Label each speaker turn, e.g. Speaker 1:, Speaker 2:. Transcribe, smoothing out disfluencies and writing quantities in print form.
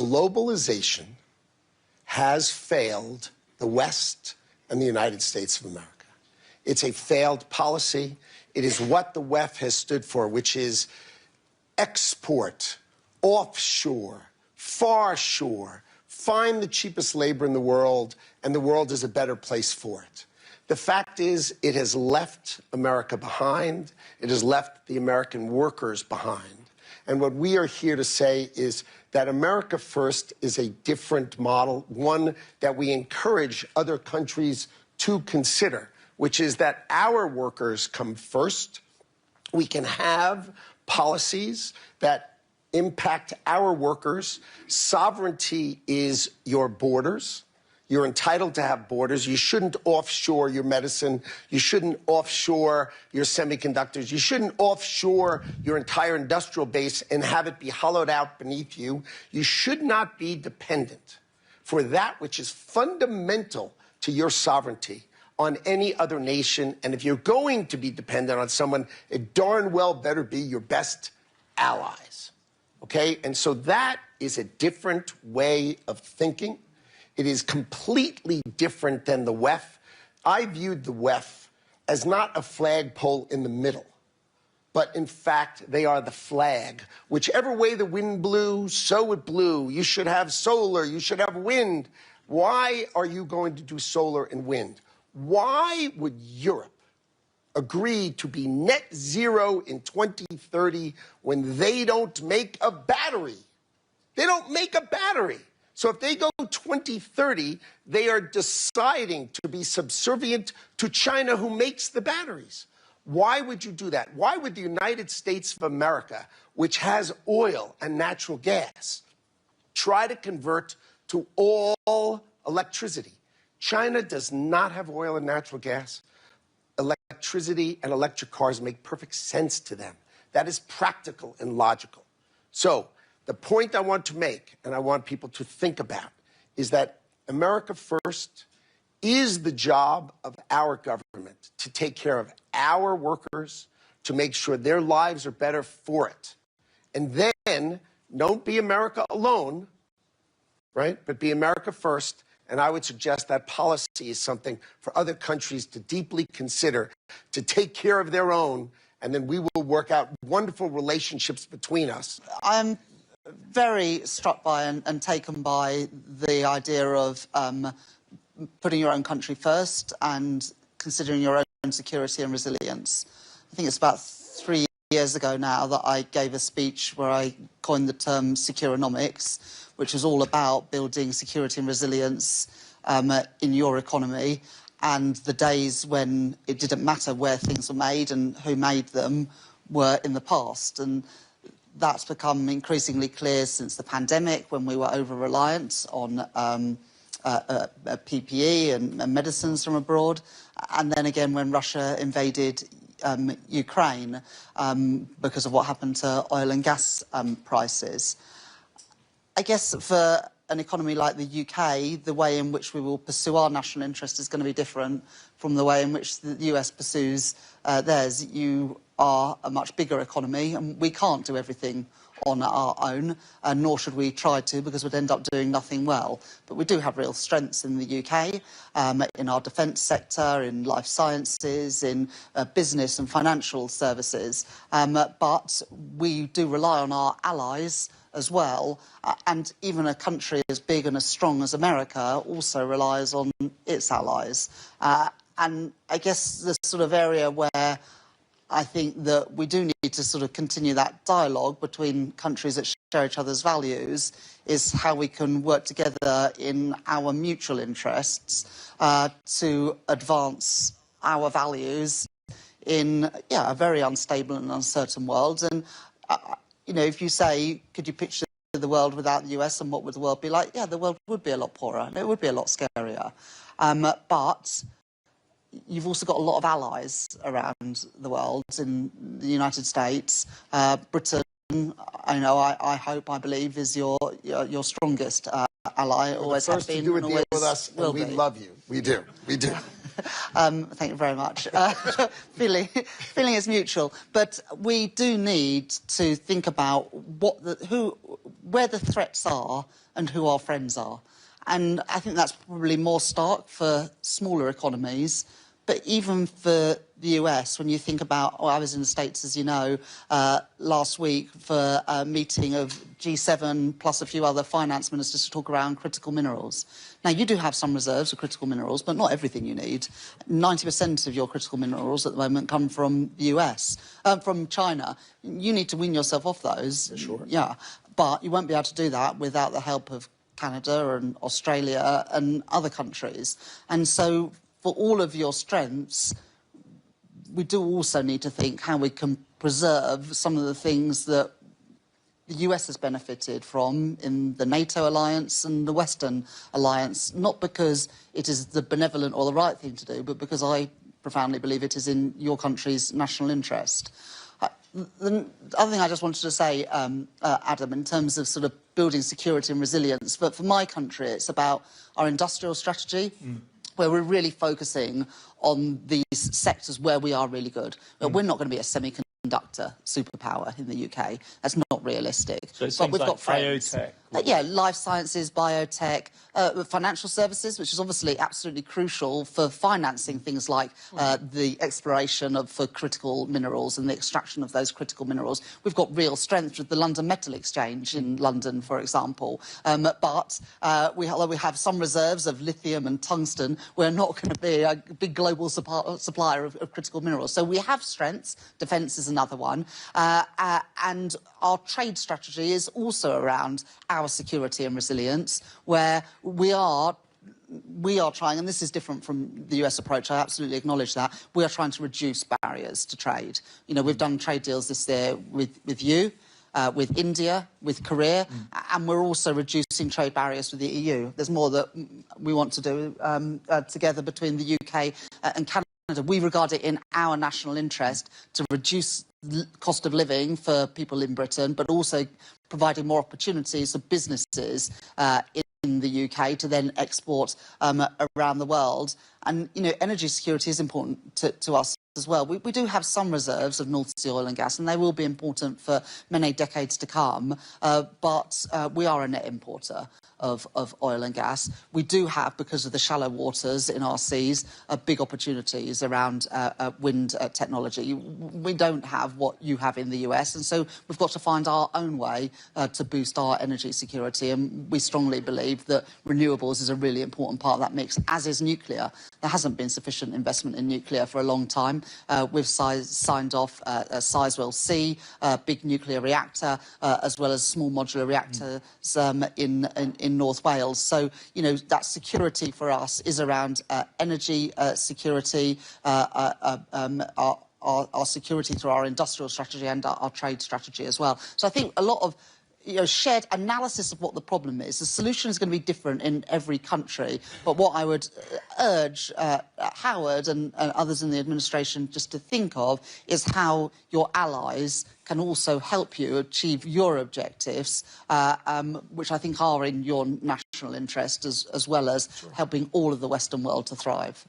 Speaker 1: globalization has failed the West and the United States of America. It's a failed policy. It is what the WEF has stood for, which is export, offshore, far shore, find the cheapest labor in the world, and the world is a better place for it. The fact is, it has left America behind. It has left the American workers behind. And what we are here to say is that America First is a different model, one that we encourage other countries to consider, which is that our workers come first. We can have policies that impact our workers. Sovereignty is your borders. You're entitled to have borders. You shouldn't offshore your medicine. You shouldn't offshore your semiconductors. You shouldn't offshore your entire industrial base and have it be hollowed out beneath you. You should not be dependent for that which is fundamental to your sovereignty on any other nation. And if you're going to be dependent on someone, it darn well better be your best allies. Okay? And so that is a different way of thinking. It is completely different than the WEF. I viewed the WEF as not a flagpole in the middle, but in fact, they are the flag. Whichever way the wind blew, so it blew. You should have solar, you should have wind. Why are you going to do solar and wind? Why would Europe agree to be net zero in 2030 when they don't make a battery? They don't make a battery. So if they go 2030, they are deciding to be subservient to China, who makes the batteries. Why would you do that? Why would the United States of America, which has oil and natural gas, try to convert to all electricity? China does not have oil and natural gas. Electricity and electric cars make perfect sense to them. That is practical and logical. So the point I want to make, and I want people to think about, is that America First is the job of our government to take care of our workers, to make sure their lives are better for it. And then, don't be America alone, right? But be America First. And I would suggest that policy is something for other countries to deeply consider, to take care of their own, and then we will work out wonderful relationships between us.
Speaker 2: I'm very struck by and taken by the idea of putting your own country first and considering your own security and resilience. I think it's about 3 years ago now that I gave a speech where I coined the term securomics, which is all about building security and resilience in your economy. And the days when it didn't matter where things were made and who made them were in the past. And that's become increasingly clear since the pandemic, when we were over-reliant on PPE and medicines from abroad, and then again when Russia invaded Ukraine because of what happened to oil and gas prices. I guess for an economy like the UK, the way in which we will pursue our national interest is going to be different from the way in which the US pursues theirs. You are a much bigger economy, and we can't do everything on our own, nor should we try to, because we'd end up doing nothing well. But we do have real strengths in the UK, in our defence sector, in life sciences, in business and financial services. But we do rely on our allies as well, and even a country as big and as strong as America also relies on its allies. And I guess the sort of area where I think that we do need to sort of continue that dialogue between countries that share each other's values is how we can work together in our mutual interests to advance our values in a very unstable and uncertain world. And you know, if you say, could you picture the world without the US and what would the world be like? Yeah, the world would be a lot poorer. It would be a lot scarier. But you've also got a lot of allies around the world. In the United States, Britain, I hope, I believe, is your strongest ally. Always has been.
Speaker 1: Do a deal with us, and we love you. We do. We do.
Speaker 2: Thank you very much. Feeling is mutual, but we do need to think about where the threats are and who our friends are. And I think that's probably more stark for smaller economies. But even for the US, when you think about, I was in the States, as you know, last week for a meeting of G7 plus a few other finance ministers to talk around critical minerals. Now, you do have some reserves of critical minerals, but not everything you need. 90% of your critical minerals at the moment come from the US, from China. You need to wean yourself off those.
Speaker 1: Sure.
Speaker 2: Yeah, but you won't be able to do that without the help of Canada and Australia and other countries. And so for all of your strengths, we do also need to think how we can preserve some of the things that the US has benefited from in the NATO alliance and the Western alliance, not because it is the benevolent or the right thing to do, but because I profoundly believe it is in your country's national interest. The other thing I just wanted to say, Adam, in terms of sort of building security and resilience, but for my country, it's about our industrial strategy, where we're really focusing on these sectors where we are really good. We're not going to be a semiconductor superpower in the UK. That's not realistic.
Speaker 3: So
Speaker 2: but we've
Speaker 3: like
Speaker 2: got friends.
Speaker 3: biotech.
Speaker 2: Yeah, life sciences, biotech, financial services, which is obviously absolutely crucial for financing things like the exploration for critical minerals and the extraction of those critical minerals. We've got real strength with the London Metal Exchange in London, for example. But although we have some reserves of lithium and tungsten, we're not going to be a big global supplier of critical minerals. So we have strengths. Defence is another one. And our trade strategy is also around our security and resilience, where we are trying, and this is different from the US approach, I absolutely acknowledge that, we are trying to reduce barriers to trade. You know, we've done trade deals this year with you, with India, with Korea, and we're also reducing trade barriers with the EU. There's more that we want to do together between the UK and Canada. We regard it in our national interest to reduce cost of living for people in Britain, but also providing more opportunities for businesses in the UK to then export around the world. And, you know, energy security is important to us as well. We do have some reserves of North Sea oil and gas, and they will be important for many decades to come, but we are a net importer of oil and gas. We do have, because of the shallow waters in our seas, big opportunities around wind technology. We don't have what you have in the US, and so we've got to find our own way to boost our energy security, and we strongly believe that renewables is a really important part of that mix, as is nuclear. There hasn't been sufficient investment in nuclear for a long time. We've signed off Sizewell C, big nuclear reactor, as well as small modular reactors in North Wales. So, you know, that security for us is around energy security, our security through our industrial strategy and our trade strategy as well. So I think a lot of shared analysis of what the problem is. The solution is going to be different in every country, but what I would urge Howard and others in the administration just to think of is how your allies can also help you achieve your objectives, which I think are in your national interest as well as helping all of the Western world to thrive.